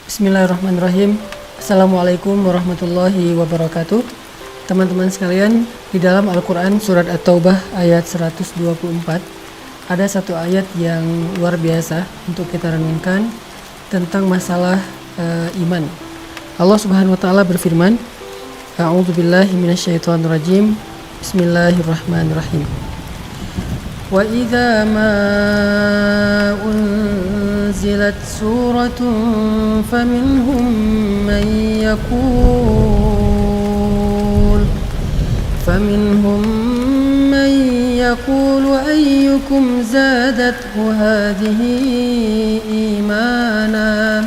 Bismillahirrahmanirrahim. Assalamualaikum warahmatullahi wabarakatuh. Teman-teman sekalian, di dalam Al-Quran surat At-Taubah ayat 124 ada satu ayat yang luar biasa untuk kita renungkan tentang masalah iman. Allah Subhanahu wa taala berfirman, A'udzubillahi minasyaitonirrajim. Bismillahirrahmanirrahim. Wa idza ma unzilat suratun faminhum man yaqulu ayyukum zadathu hadhihi imana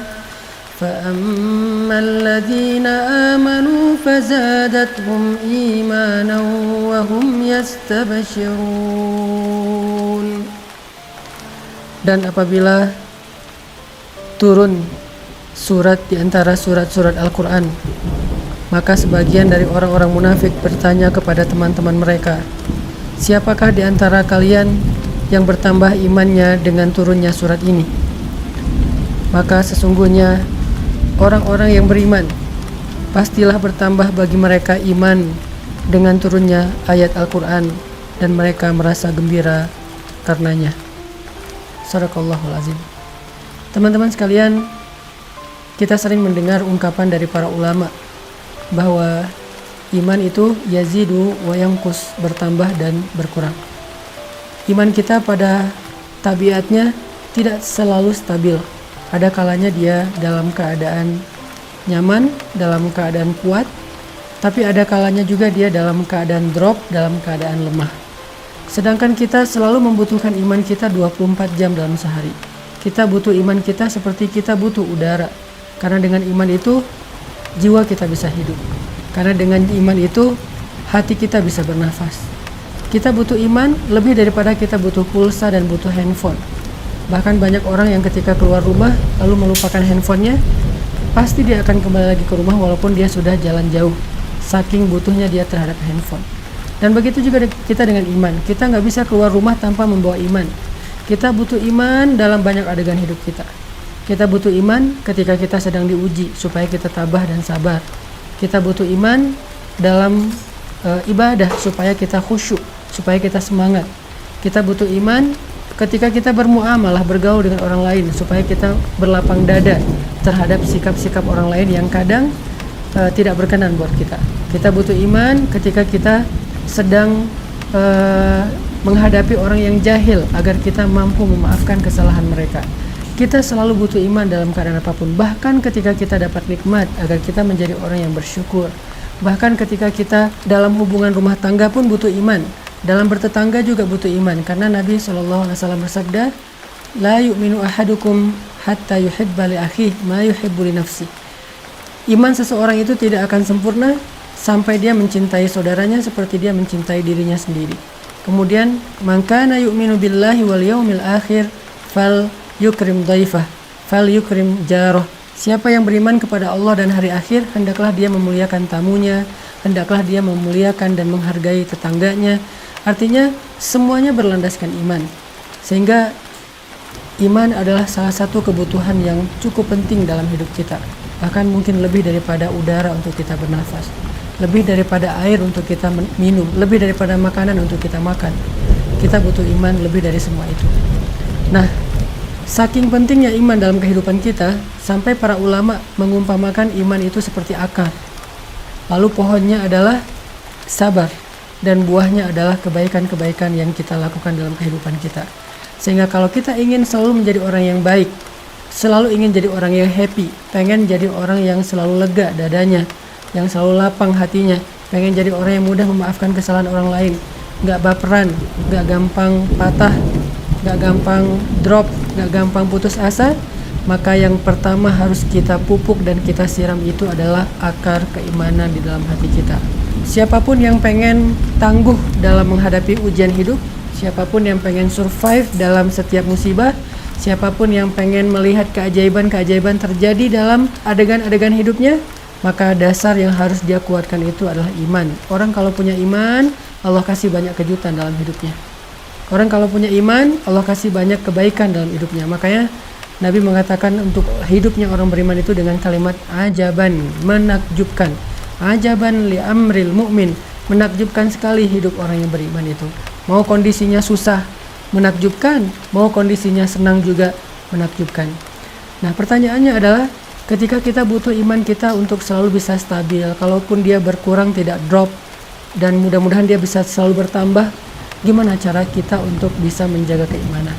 فأما الذين آمنوا فزادتهم إيمانا وهم يستبشرون. Dan apabila turun surat di antara surat-surat Al-Quran, maka sebagian dari orang-orang munafik bertanya kepada teman-teman mereka, siapakah di antara kalian yang bertambah imannya dengan turunnya surat ini? Maka sesungguhnya orang-orang yang beriman pastilah bertambah bagi mereka iman dengan turunnya ayat Al-Quran, dan mereka merasa gembira karenanya. Shadaqallahul azim. Teman-teman sekalian, kita sering mendengar ungkapan dari para ulama bahwa iman itu yazidu wa yanqus, bertambah dan berkurang. Iman kita pada tabiatnya tidak selalu stabil. Ada kalanya dia dalam keadaan nyaman, dalam keadaan kuat, tapi ada kalanya juga dia dalam keadaan drop, dalam keadaan lemah. Sedangkan kita selalu membutuhkan iman kita 24 jam dalam sehari. Kita butuh iman kita seperti kita butuh udara. Karena dengan iman itu jiwa kita bisa hidup. Karena dengan iman itu hati kita bisa bernafas. Kita butuh iman lebih daripada kita butuh pulsa dan butuh handphone. Bahkan banyak orang yang ketika keluar rumah lalu melupakan handphonenya, pasti dia akan kembali lagi ke rumah walaupun dia sudah jalan jauh, saking butuhnya dia terhadap handphone. Dan begitu juga kita dengan iman. Kita nggak bisa keluar rumah tanpa membawa iman. Kita butuh iman dalam banyak adegan hidup kita. Kita butuh iman ketika kita sedang diuji supaya kita tabah dan sabar. Kita butuh iman dalam ibadah supaya kita khusyuk, supaya kita semangat. Kita butuh iman ketika kita bermuamalah, bergaul dengan orang lain, supaya kita berlapang dada terhadap sikap-sikap orang lain yang kadang tidak berkenan buat kita. Kita butuh iman ketika kita sedang menghadapi orang yang jahil agar kita mampu memaafkan kesalahan mereka. Kita selalu butuh iman dalam keadaan apapun. Bahkan ketika kita dapat nikmat, agar kita menjadi orang yang bersyukur. Bahkan ketika kita dalam hubungan rumah tangga pun butuh iman. Dalam bertetangga juga butuh iman, karena Nabi SAW bersabda, la yu'minu ahadukum hatta yuhibba li akhihi ma yuhibbu li nafsi. Iman seseorang itu tidak akan sempurna sampai dia mencintai saudaranya seperti dia mencintai dirinya sendiri. Kemudian, man kana yu'minu billahi wal yaumil akhir fal yukrim dhaifah fal yukrim jarah. Siapa yang beriman kepada Allah dan hari akhir, hendaklah dia memuliakan tamunya, hendaklah dia memuliakan dan menghargai tetangganya. Artinya semuanya berlandaskan iman. Sehingga iman adalah salah satu kebutuhan yang cukup penting dalam hidup kita. Bahkan mungkin lebih daripada udara untuk kita bernafas, lebih daripada air untuk kita minum, lebih daripada makanan untuk kita makan. Kita butuh iman lebih dari semua itu. Nah, saking pentingnya iman dalam kehidupan kita, sampai para ulama mengumpamakan iman itu seperti akar. Lalu pohonnya adalah sabar, dan buahnya adalah kebaikan-kebaikan yang kita lakukan dalam kehidupan kita. Sehingga kalau kita ingin selalu menjadi orang yang baik, selalu ingin jadi orang yang happy, pengen jadi orang yang selalu lega dadanya, yang selalu lapang hatinya, pengen jadi orang yang mudah memaafkan kesalahan orang lain, gak baperan, gak gampang patah, gak gampang drop, gak gampang putus asa, maka yang pertama harus kita pupuk dan kita siram itu adalah akar keimanan di dalam hati kita. Siapapun yang pengen tangguh dalam menghadapi ujian hidup, siapapun yang pengen survive dalam setiap musibah, siapapun yang pengen melihat keajaiban-keajaiban terjadi dalam adegan-adegan hidupnya, maka dasar yang harus dia kuatkan itu adalah iman. Orang kalau punya iman, Allah kasih banyak kejutan dalam hidupnya. Orang kalau punya iman, Allah kasih banyak kebaikan dalam hidupnya. Makanya Nabi mengatakan untuk hidupnya orang beriman itu dengan kalimat ajaban, menakjubkan. Ajaban li amril mu'min, menakjubkan sekali hidup orang yang beriman itu. Mau kondisinya susah, menakjubkan. Mau kondisinya senang juga, menakjubkan. Nah, pertanyaannya adalah ketika kita butuh iman kita untuk selalu bisa stabil, kalaupun dia berkurang tidak drop, dan mudah-mudahan dia bisa selalu bertambah, gimana cara kita untuk bisa menjaga keimanan?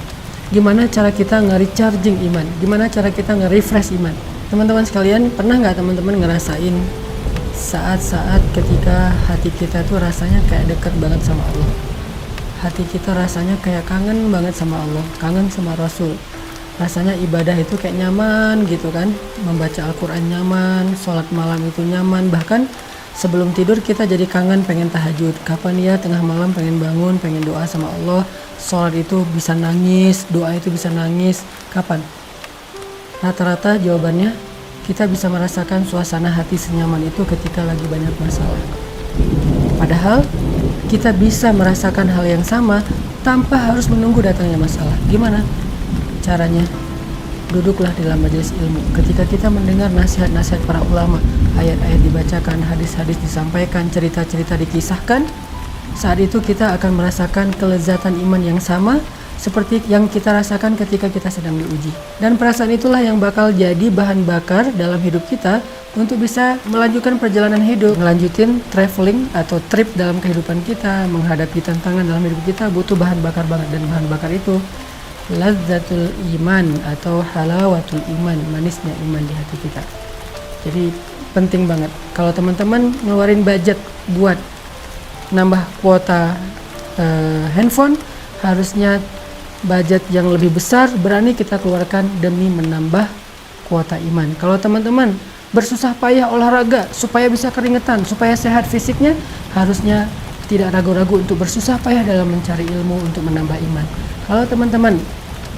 Gimana cara kita nge-recharging iman? Gimana cara kita nge-refresh iman? Teman-teman sekalian, pernah nggak teman-teman ngerasain saat-saat ketika hati kita tuh rasanya kayak dekat banget sama Allah? Hati kita rasanya kayak kangen banget sama Allah, kangen sama Rasul. Rasanya ibadah itu kayak nyaman gitu kan, membaca Al-Quran nyaman, sholat malam itu nyaman, bahkan sebelum tidur kita jadi kangen pengen tahajud. Kapan ya tengah malam pengen bangun, pengen doa sama Allah. Sholat itu bisa nangis, doa itu bisa nangis. Kapan? Rata-rata jawabannya kita bisa merasakan suasana hati senyaman itu ketika lagi banyak masalah. Padahal kita bisa merasakan hal yang sama tanpa harus menunggu datangnya masalah. Gimana caranya? Duduklah di dalam majelis ilmu. Ketika kita mendengar nasihat-nasihat para ulama, ayat-ayat dibacakan, hadis-hadis disampaikan, cerita-cerita dikisahkan, saat itu kita akan merasakan kelezatan iman yang sama seperti yang kita rasakan ketika kita sedang diuji. Dan perasaan itulah yang bakal jadi bahan bakar dalam hidup kita untuk bisa melanjutkan perjalanan hidup, melanjutin traveling atau trip dalam kehidupan kita, menghadapi tantangan dalam hidup kita butuh bahan bakar banget. Dan bahan bakar itu lazzatul iman atau halawatul iman, manisnya iman di hati kita. Jadi penting banget kalau teman-teman ngeluarin budget buat nambah kuota handphone, harusnya budget yang lebih besar berani kita keluarkan demi menambah kuota iman. Kalau teman-teman bersusah payah olahraga supaya bisa keringetan, supaya sehat fisiknya, harusnya tidak ragu-ragu untuk bersusah payah dalam mencari ilmu untuk menambah iman. Kalau teman-teman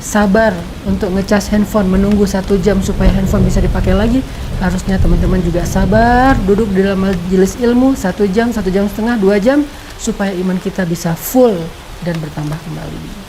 sabar untuk ngecas handphone, menunggu 1 jam supaya handphone bisa dipakai lagi, harusnya teman-teman juga sabar duduk di dalam majelis ilmu 1 jam, 1,5 jam, 2 jam, supaya iman kita bisa full dan bertambah kembali.